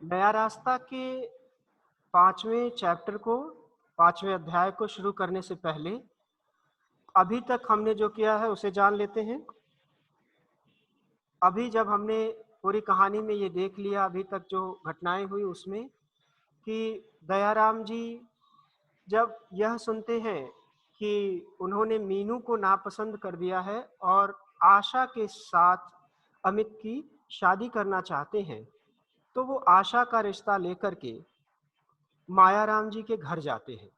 नया रास्ता के 5वें चैप्टर को 5वें अध्याय को शुरू करने से पहले अभी तक हमने जो किया है उसे जान लेते हैं। अभी जब हमने पूरी कहानी में ये देख लिया, अभी तक जो घटनाएं हुई उसमें, कि दयाराम जी जब यह सुनते हैं कि उन्होंने मीनू को नापसंद कर दिया है और आशा के साथ अमित की शादी करना चाहते हैं, तो वो आशा का रिश्ता लेकर के मायाराम जी के घर जाते हैं।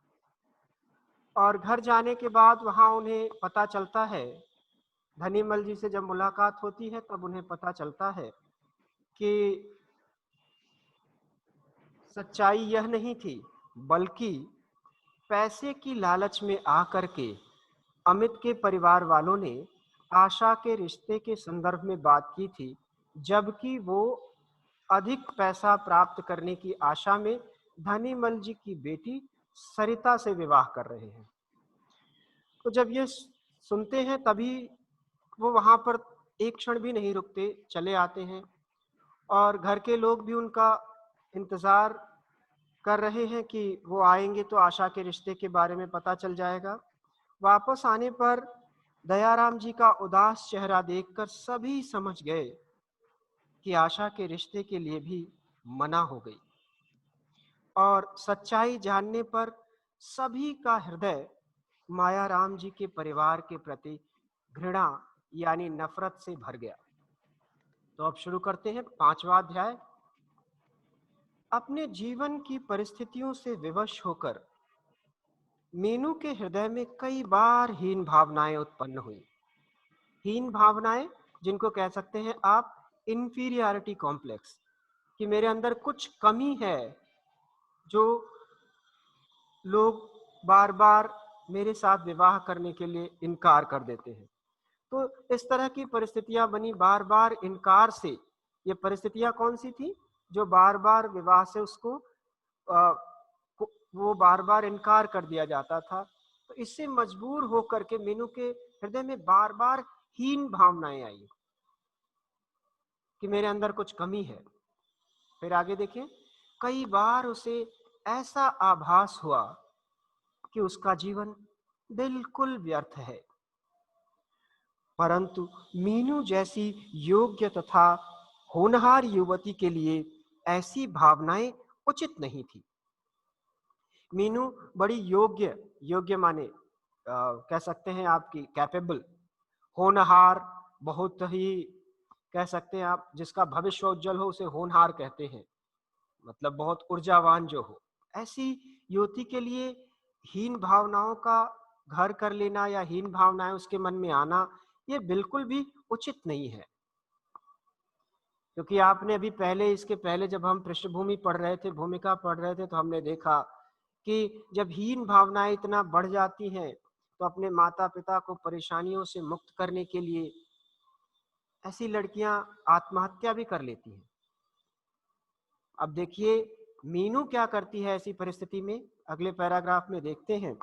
और घर जाने के बाद वहां उन्हें पता चलता है, धनीमल जी से जब मुलाकात होती है तब उन्हें पता चलता है कि सच्चाई यह नहीं थी, बल्कि पैसे की लालच में आकर के अमित के परिवार वालों ने आशा के रिश्ते के संदर्भ में बात की थी, जबकि वो अधिक पैसा प्राप्त करने की आशा में धनीमल जी की बेटी सरिता से विवाह कर रहे हैं। तो जब ये सुनते हैं तभी वो वहां पर एक क्षण भी नहीं रुकते, चले आते हैं और घर के लोग भी उनका इंतजार कर रहे हैं कि वो आएंगे तो आशा के रिश्ते के बारे में पता चल जाएगा। वापस आने पर दयाराम जी का उदास चेहरा देखकर सभी समझ गए कि आशा के रिश्ते के लिए भी मना हो गई, और सच्चाई जानने पर सभी का हृदय मायाराम जी के परिवार के प्रति घृणा यानी नफरत से भर गया। तो अब शुरू करते हैं 5वां अध्याय। अपने जीवन की परिस्थितियों से विवश होकर मीनू के हृदय में कई बार हीन भावनाएं उत्पन्न हुई। हीन भावनाएं जिनको कह सकते हैं आप इंफीरियरिटी कॉम्प्लेक्स, कि मेरे अंदर कुछ कमी है जो लोग बार बार मेरे साथ विवाह करने के लिए इनकार कर देते हैं। तो इस तरह की परिस्थितियां बनी बार बार इनकार से। ये परिस्थितियां कौन सी थी? जो बार बार विवाह से उसको वो बार बार इनकार कर दिया जाता था। तो इससे मजबूर होकर के मीनू के हृदय में बार बार हीन भावनाएं आई कि मेरे अंदर कुछ कमी है। फिर आगे देखें, कई बार उसे ऐसा आभास हुआ कि उसका जीवन बिल्कुल व्यर्थ है, परंतु मीनू जैसी योग्य तथा होनहार युवती के लिए ऐसी भावनाएं उचित नहीं थी। मीनू बड़ी योग्य, योग्य माने कह सकते हैं आपकी कैपेबल, होनहार, बहुत ही कह सकते हैं आप, जिसका भविष्य उज्जवल हो उसे होनहार कहते हैं, मतलब बहुत ऊर्जावान जो हो, ऐसी युवती के लिए हीन भावनाओं का घर कर लेना या हीन भावनाएं उसके मन में आना, ये बिल्कुल भी उचित नहीं है। क्योंकि आपने अभी पहले, इसके पहले जब हम पृष्ठभूमि पढ़ रहे थे, भूमिका पढ़ रहे थे, तो हमने देखा कि जब हीन भावनाएं इतना बढ़ जाती हैं तो अपने माता पिता को परेशानियों से मुक्त करने के लिए ऐसी लड़कियां आत्महत्या भी कर लेती हैं। अब देखिए मीनू क्या करती है ऐसी परिस्थिति में, अगले पैराग्राफ में देखते हैं।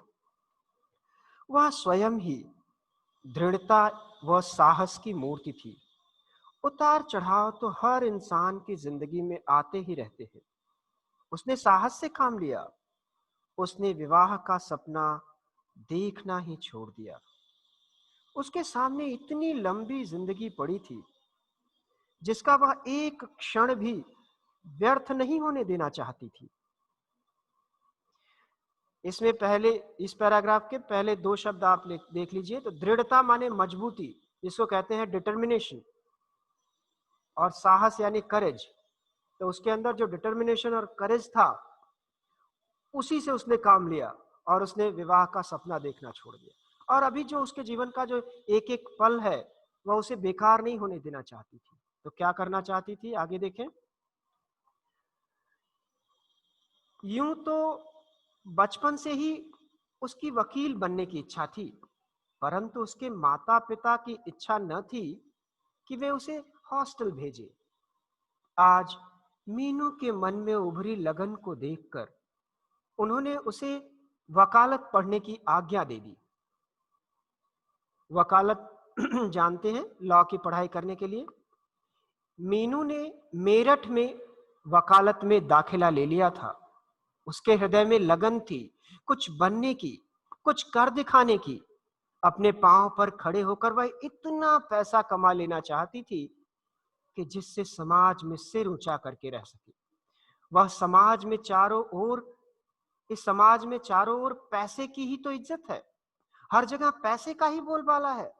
वह स्वयं ही दृढ़ता व साहस की मूर्ति थी। उतार चढ़ाव तो हर इंसान की जिंदगी में आते ही रहते हैं। उसने साहस से काम लिया। उसने विवाह का सपना देखना ही छोड़ दिया। उसके सामने इतनी लंबी जिंदगी पड़ी थी जिसका वह एक क्षण भी व्यर्थ नहीं होने देना चाहती थी। इसमें पहले, इस पैराग्राफ के पहले दो शब्द आप देख लीजिए। तो दृढ़ता माने मजबूती, जिसको कहते हैं डिटर्मिनेशन, और साहस यानी करेज। तो उसके अंदर जो डिटर्मिनेशन और करेज था उसी से उसने काम लिया और उसने विवाह का सपना देखना छोड़ दिया। और अभी जो उसके जीवन का जो एक एक पल है वह उसे बेकार नहीं होने देना चाहती थी। तो क्या करना चाहती थी, आगे देखें। यूं तो बचपन से ही उसकी वकील बनने की इच्छा थी, परंतु उसके माता पिता की इच्छा न थी कि वे उसे हॉस्टल भेजे। आज मीनू के मन में उभरी लगन को देखकर उन्होंने उसे वकालत पढ़ने की आज्ञा दे दी। वकालत जानते हैं, लॉ की पढ़ाई करने के लिए। मीनू ने मेरठ में वकालत में दाखिला ले लिया था। उसके हृदय में लगन थी, कुछ बनने की, कुछ कर दिखाने की। अपने पांव पर खड़े होकर वह इतना पैसा कमा लेना चाहती थी कि जिससे समाज में सिर ऊंचा करके रह सके। वह समाज में चारों ओर इस समाज में चारों ओर पैसे की ही तो इज्जत है। हर जगह पैसे का ही बोलबाला है।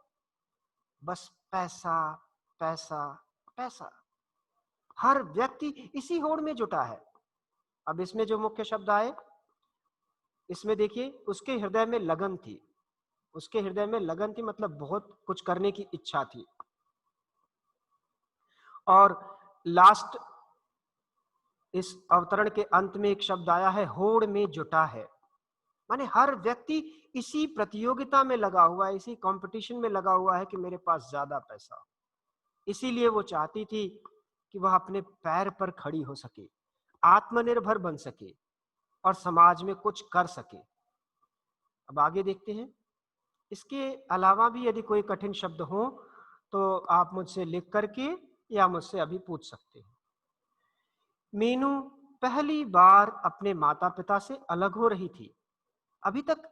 बस पैसा, पैसा, पैसा। हर व्यक्ति इसी होड़ में जुटा है। अब इसमें जो मुख्य शब्द आए, इसमें देखिए उसके हृदय में लगन थी। उसके हृदय में लगन थी मतलब बहुत कुछ करने की इच्छा थी। और लास्ट इस अवतरण के अंत में एक शब्द आया है, होड़ में जुटा है। माने हर व्यक्ति इसी प्रतियोगिता में लगा हुआ है, इसी कंपटीशन में लगा हुआ है कि मेरे पास ज्यादा पैसा हो। इसीलिए वो चाहती थी कि वह अपने पैर पर खड़ी हो सके, आत्मनिर्भर बन सके और समाज में कुछ कर सके। अब आगे देखते हैं। इसके अलावा भी यदि कोई कठिन शब्द हो तो आप मुझसे लिख करके या मुझसे अभी पूछ सकते हैं। मीनू पहली बार अपने माता पिता से अलग हो रही थी। अभी तक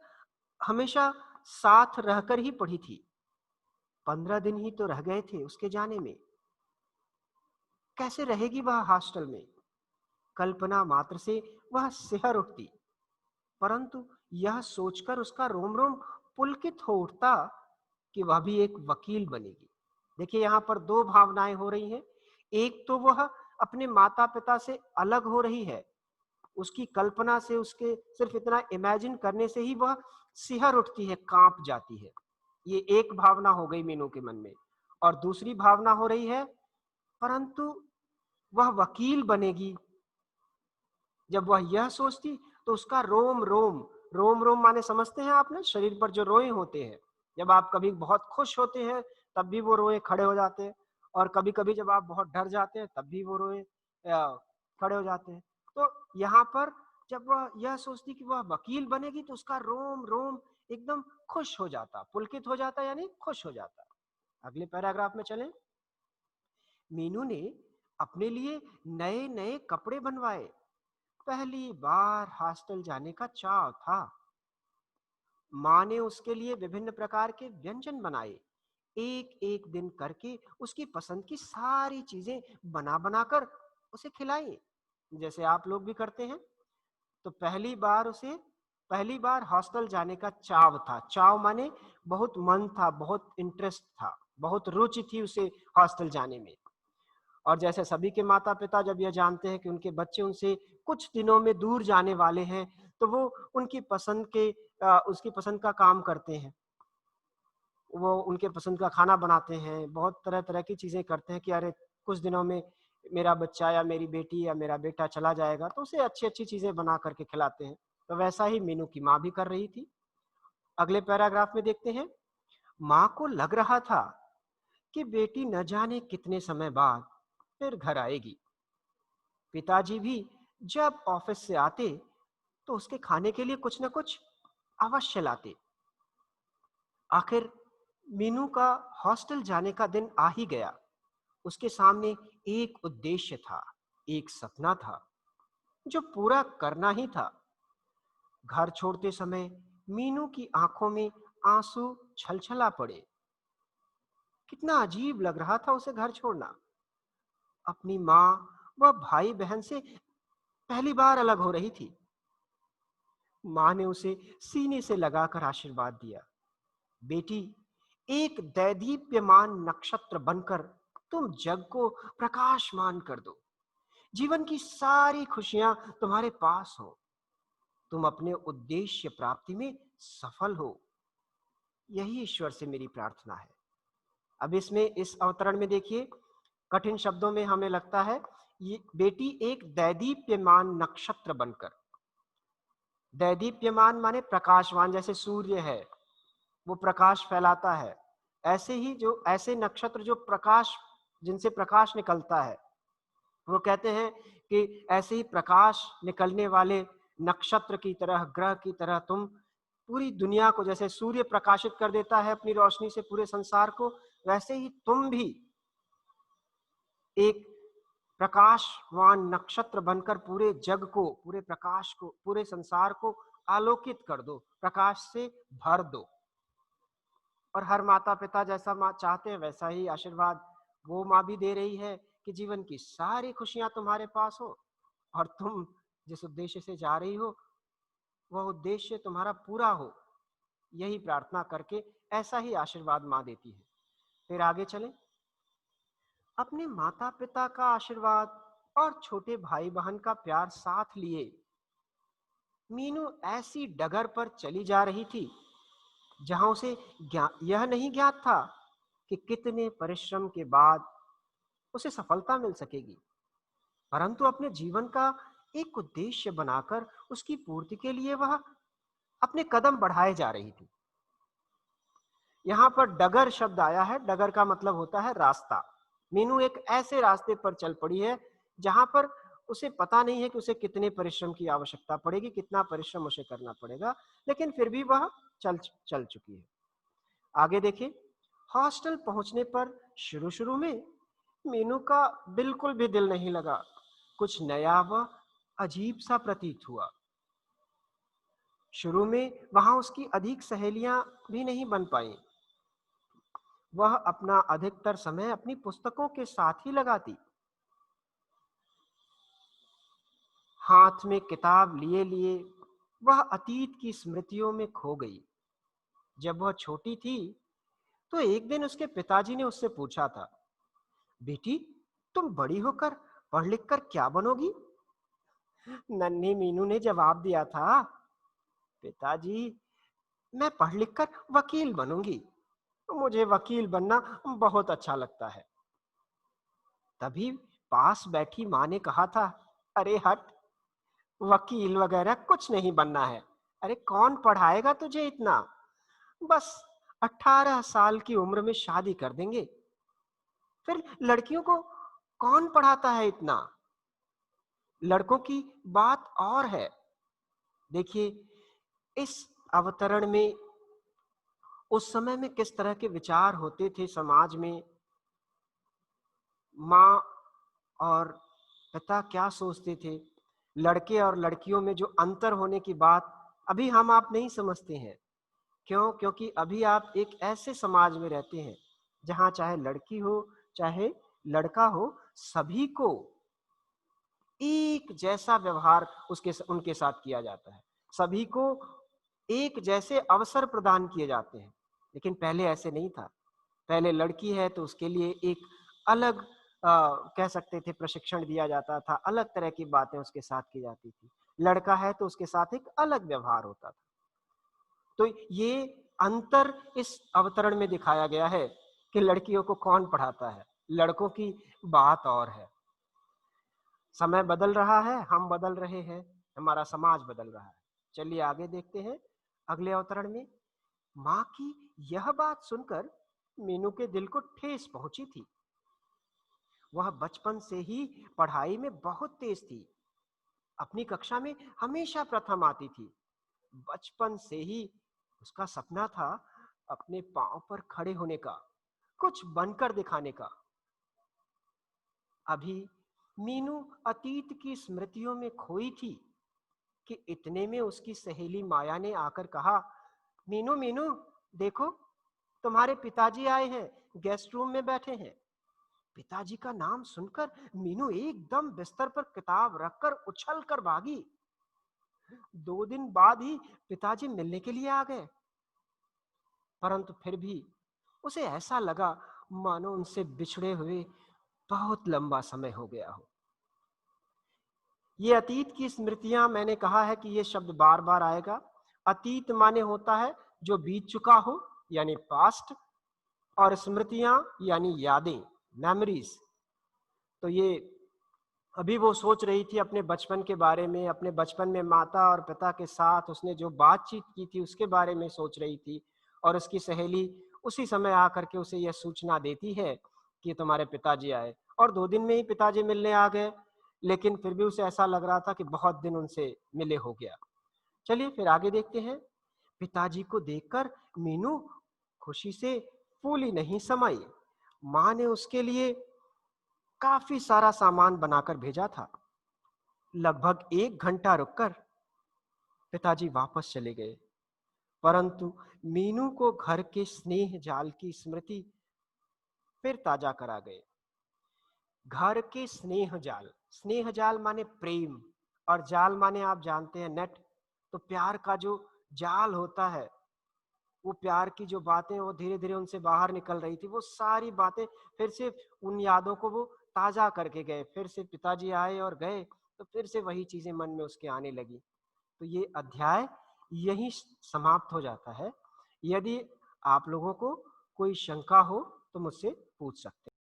हमेशा साथ रहकर ही पढ़ी थी। 15 दिन ही तो रह गए थे उसके जाने में। कैसे रहेगी वह हॉस्टल में? कल्पना मात्र से वह सिहर उठती। परंतु यह सोचकर उसका रोम रोम पुलकित हो उठता कि वह भी एक वकील बनेगी। देखिए यहां पर दो भावनाएं हो रही हैं। एक तो वह अपने माता पिता से अलग हो रही है। उसकी कल्पना से, उसके सिर्फ इतना इमेजिन करने से ही वह सिहर उठती है, कांप जाती है। ये एक भावना हो गई मीनू के मन में। और दूसरी भावना हो रही है, परंतु वह वकील बनेगी। जब वह यह सोचती तो उसका रोम रोम, रोम रोम माने समझते हैं आपने, शरीर पर जो रोए होते हैं। जब आप कभी बहुत खुश होते हैं तब भी वो रोए खड़े हो जाते हैं, और कभी कभी जब आप बहुत डर जाते हैं तब भी वो रोए खड़े हो जाते हैं। तो यहाँ पर जब वह यह सोचती कि वह वकील बनेगी तो उसका रोम रोम एकदम खुश हो जाता, पुलकित हो जाता, यानी खुश हो जाता। अगले पैराग्राफ में चलें। मीनू ने अपने लिए नए नए कपड़े बनवाए। पहली बार हॉस्टल जाने का चाव था। माँ ने उसके लिए विभिन्न प्रकार के व्यंजन बनाए। एक एक दिन करके उसकी पसंद की सारी चीजें बना बनाकर उसे खिलाई, जैसे आप लोग भी करते हैं। तो पहली बार हॉस्टल जाने का चाव था। चाव माने बहुत मन था, बहुत इंटरेस्ट था, बहुत रुचि थी उसे हॉस्टल जाने में। और जैसे सभी के माता पिता जब यह जानते हैं कि उनके बच्चे उनसे कुछ दिनों में दूर जाने वाले हैं, तो वो उनकी पसंद के उसकी पसंद का काम करते हैं। वो उनके पसंद का खाना बनाते हैं, बहुत तरह तरह की चीजें करते हैं कि अरे कुछ दिनों में मेरा बच्चा या मेरी बेटी या मेरा बेटा चला जाएगा, तो उसे अच्छी अच्छी चीजें बना करके खिलाते हैं। तो वैसा ही मीनू की माँ भी कर रही थी। अगले पैराग्राफ में देखते हैं। माँ को लग रहा था कि बेटी न जाने कितने समय बाद फिर घर आएगी। पिताजी भी जब ऑफिस से आते तो उसके खाने के लिए कुछ न कुछ अवश्य लाते। आखिर मीनू का हॉस्टल जाने का दिन आ ही गया। उसके सामने एक उद्देश्य था, एक सपना था जो पूरा करना ही था। घर छोड़ते समय मीनू की आंखों में आंसू छलछला पड़े। कितना अजीब लग रहा था उसे घर छोड़ना। अपनी माँ व भाई बहन से पहली बार अलग हो रही थी। माँ ने उसे सीने से लगाकर आशीर्वाद दिया। बेटी, एक दैदीप्यमान नक्षत्र बनकर तुम जग को प्रकाशमान कर दो। जीवन की सारी खुशियां तुम्हारे पास हो। तुम अपने उद्देश्य प्राप्ति में सफल हो। यही ईश्वर से मेरी प्रार्थना है। अब इसमें इस अवतरण में देखिए, कठिन शब्दों में हमें लगता है ये बेटी एक दैदीप्यमान नक्षत्र बनकर। दैदीप्यमान माने प्रकाशवान, जैसे सूर्य है वो प्रकाश फैलाता है, ऐसे ही जो ऐसे नक्षत्र जो प्रकाश, जिनसे प्रकाश निकलता है, वो कहते हैं कि ऐसे ही प्रकाश निकलने वाले नक्षत्र की तरह, ग्रह की तरह तुम पूरी दुनिया को, जैसे सूर्य प्रकाशित कर देता है अपनी रोशनी से पूरे संसार को, वैसे ही तुम भी एक प्रकाशवान नक्षत्र बनकर पूरे जग को, पूरे प्रकाश को, पूरे संसार को आलोकित कर दो, प्रकाश से भर दो। और हर माता पिता जैसा माँ चाहते हैं वैसा ही आशीर्वाद वो माँ भी दे रही है कि जीवन की सारी खुशियां तुम्हारे पास हो और तुम जिस उद्देश्य से जा रही हो वह उद्देश्य तुम्हारा पूरा हो। यही प्रार्थना करके ऐसा ही आशीर्वाद माँ देती है। फिर आगे चलें। अपने माता पिता का आशीर्वाद और छोटे भाई बहन का प्यार साथ लिए मीनू ऐसी डगर पर चली जा रही थी जहां उसे यह नहीं ज्ञात था कि कितने परिश्रम के बाद उसे सफलता मिल सकेगी, परंतु अपने जीवन का एक उद्देश्य बनाकर उसकी पूर्ति के लिए वह अपने कदम बढ़ाए जा रही थी। यहाँ पर डगर शब्द आया है। डगर का मतलब होता है रास्ता। मीनू एक ऐसे रास्ते पर चल पड़ी है जहां पर उसे पता नहीं है कि उसे कितने परिश्रम की आवश्यकता पड़ेगी, कितना परिश्रम उसे करना पड़ेगा, लेकिन फिर भी वह चल चल चुकी है। आगे देखिए। हॉस्टल पहुंचने पर शुरू शुरू में मीनू का बिल्कुल भी दिल नहीं लगा। कुछ नया व अजीब सा प्रतीत हुआ। शुरू में वहां उसकी अधिक सहेलियां भी नहीं बन पाई। वह अपना अधिकतर समय अपनी पुस्तकों के साथ ही लगाती। हाथ में किताब लिए लिए वह अतीत की स्मृतियों में खो गई। जब वह छोटी थी तो एक दिन उसके पिताजी ने उससे पूछा था, बेटी तुम बड़ी होकर पढ़ लिख कर क्या बनोगी? नन्ही मीनू ने जवाब दिया था, पिताजी मैं पढ़ लिख कर वकील बनूंगी, मुझे वकील बनना बहुत अच्छा लगता है। तभी पास बैठी माँ ने कहा था, अरे हट, वकील वगैरह कुछ नहीं बनना है। अरे कौन पढ़ाएगा तुझे इतना? बस 18 साल की उम्र में शादी कर देंगे, फिर लड़कियों को कौन पढ़ाता है इतना? लड़कों की बात और है। देखिए इस अवतरण में उस समय में किस तरह के विचार होते थे समाज में, माँ और पिता क्या सोचते थे, लड़के और लड़कियों में जो अंतर होने की बात अभी हम आप नहीं समझते हैं। क्यों? क्योंकि अभी आप एक ऐसे समाज में रहते हैं जहां चाहे लड़की हो चाहे लड़का हो, सभी को एक जैसा व्यवहार उसके उनके साथ किया जाता है, सभी को एक जैसे अवसर प्रदान किए जाते हैं। लेकिन पहले ऐसे नहीं था। पहले लड़की है तो उसके लिए एक अलग कह सकते थे प्रशिक्षण दिया जाता था, अलग तरह की बातें उसके साथ की जाती थी। लड़का है तो उसके साथ एक अलग व्यवहार होता था। तो ये अंतर इस अवतरण में दिखाया गया है कि लड़कियों को कौन पढ़ाता है, लड़कों की बात और है। समय बदल रहा है, हम बदल रहे हैं, हमारा समाज बदल रहा है। चलिए आगे देखते हैं अगले अवतरण में। माँ की यह बात सुनकर मीनू के दिल को ठेस पहुंची थी। वह बचपन से ही पढ़ाई में बहुत तेज थी। अपनी कक्षा में हमेशा प्रथम आती थी। बचपन से ही उसका सपना था अपने पांव पर खड़े होने का, कुछ बनकर दिखाने का। अभी मीनू अतीत की स्मृतियों में खोई थी कि इतने में उसकी सहेली माया ने आकर कहा, मीनू मीनू देखो, तुम्हारे पिताजी आए हैं, गेस्ट रूम में बैठे हैं। पिताजी का नाम सुनकर मीनू एकदम बिस्तर पर किताब रखकर उछल कर भागी। 2 दिन बाद ही पिताजी मिलने के लिए आ गए, परंतु फिर भी उसे ऐसा लगा मानो उनसे बिछड़े हुए बहुत लंबा समय हो गया हो। ये अतीत की स्मृतियां, मैंने कहा है कि ये शब्द बार बार आएगा। अतीत माने होता है जो बीत चुका हो, यानी पास्ट, और स्मृतियां यानी यादें, मेमोरीज। तो ये अभी वो सोच रही थी अपने बचपन के बारे में, अपने बचपन में माता और पिता के साथ उसने जो बातचीत की थी उसके बारे में सोच रही थी। और उसकी सहेली उसी समय आकर के उसे यह सूचना देती है कि तुम्हारे पिताजी आए, और 2 दिन में ही पिताजी मिलने आ गए। लेकिन फिर भी उसे ऐसा लग रहा था कि बहुत दिन उनसे मिले हो गया। चलिए फिर आगे देखते हैं। पिताजी को देखकर मीनू खुशी से फूली नहीं समाई। माँ ने उसके लिए काफी सारा सामान बनाकर भेजा था। लगभग 1 घंटा रुककर पिताजी वापस चले गए, परंतु मीनू को घर के स्नेह जाल की स्मृति फिर ताजा करा गए। घर के स्नेह जाल माने प्रेम, और जाल माने आप जानते हैं नेट। तो प्यार का जो जाल होता है, वो प्यार की जो बातें वो धीरे धीरे उनसे बाहर निकल रही थी, वो सारी बातें फिर से उन यादों को वो ताजा करके गए। फिर से पिताजी आए और गए, तो फिर से वही चीजें मन में उसके आने लगी। तो ये अध्याय यहीं समाप्त हो जाता है। यदि आप लोगों को कोई शंका हो तो मुझसे पूछ सकते हैं।